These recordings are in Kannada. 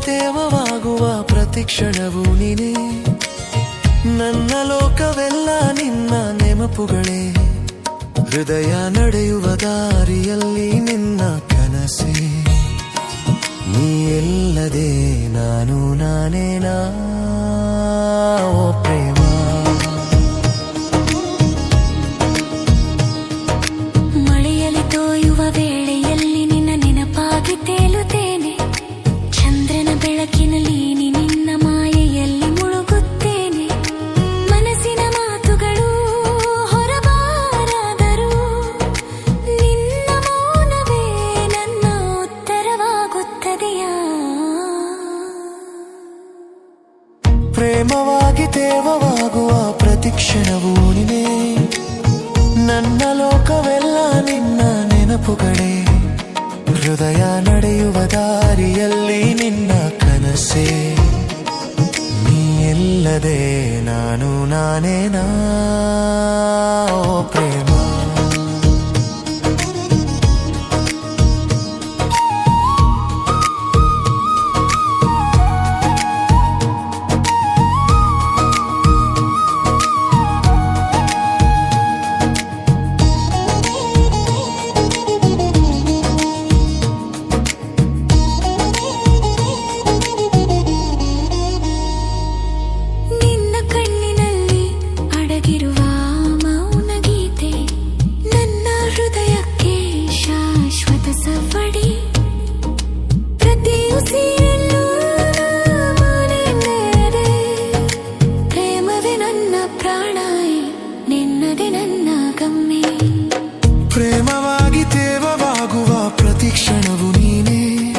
ತೇವವಾಗುವ ಪ್ರತಿಕ್ಷಣವು ನೀನೇ. ನನ್ನ ಲೋಕವೆಲ್ಲ ನಿನ್ನ ನೆನಪುಗಳೇ. ಹೃದಯ ನಡೆಯುವ ದಾರಿಯಲ್ಲಿ ನಿನ್ನ ಕನಸೇ. ನೀ ಇಲ್ಲದೆ ನಾನು ನಾನೇನಾ ಓ ಪ್ರೇಮ. ಮಳೆಯಲ್ಲಿ ತೋಯುವ ವೇಳೆಯಲ್ಲಿ ನಿನ್ನ ನೆನಪಾಗಿ ತೇಲುತ್ತೇನೆ. ಚಂದ್ರನ ಬೆಳಕಿನಲ್ಲಿ ನಿನ್ನ ಮಾಯೆಯಲ್ಲಿ ಮುಳುಗುತ್ತೇನೆ. ಮನಸ್ಸಿನ ಮಾತುಗಳು ಹೊರಬಾರದರೂ ನಿನ್ನ ಮೌನವೇ ನನ್ನ ಉತ್ತರವಾಗುತ್ತದೆಯಾ. ಪ್ರೇಮವಾಗಿ ತೇವವಾಗುವ ಪ್ರತಿಕ್ಷಣವು ನೀನೇ. ನನ್ನ ಲೋಕವೆಲ್ಲ ನಿನ್ನ ನೆನಪುಗಳೇ. ಹೃದಯ ನಡೆಯುವ ದಾರಿಯಲ್ಲಿ ನಿನ್ನ ಕನಸೇ. ನೀ ಇಲ್ಲದೆ ನಾನು ನಾನೇನಾ ಓ ಪ್ರೇಮ. ಪ್ರೇಮವಾಗಿ ತೇವವಾಗುವ ಪ್ರತಿಕ್ಷಣವು ನೀನೇ.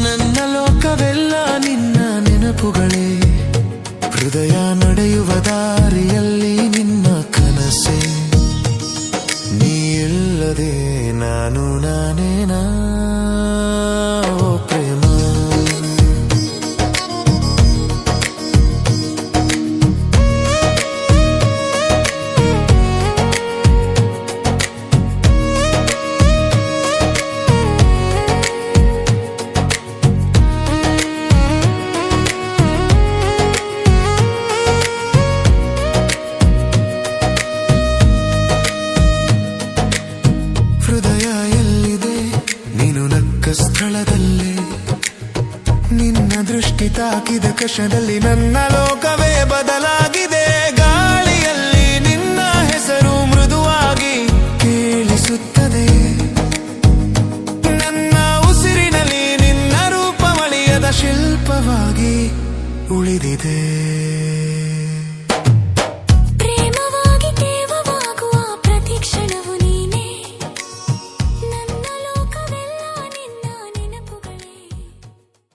ನನ್ನ ಲೋಕವೆಲ್ಲ ನಿನ್ನ ನೆನಪುಗಳೇ. ಹೃದಯ ನಡೆಯುವ ದಾರಿಯಲ್ಲಿ ನಿನ್ನ ಕನಸೇ. ನೀ ಇಲ್ಲದೆ ನಾನು ನಾನೇನಾ ಓ ಪ್ರೇಮ. ಹೃದಯ ಎಲ್ಲಿದೆ ನೀನು ನಕ್ಕ ಸ್ಥಳದಲ್ಲೇ. ನಿನ್ನ ದೃಷ್ಟಿ ತಾಕಿದ ಕಷದಲ್ಲಿ ನನ್ನ ಲೋಕವೇ ಬದಲಾಗಿದೆ. ಗಾಳಿಯಲ್ಲಿ ನಿನ್ನ ಹೆಸರು ಮೃದುವಾಗಿ ಕೇಳಿಸುತ್ತದೆ. ನನ್ನ ಉಸಿರಿನಲ್ಲಿ ನಿನ್ನ ರೂಪವಳಿಯದ ಶಿಲ್ಪವಾಗಿ ಉಳಿದಿದೆ.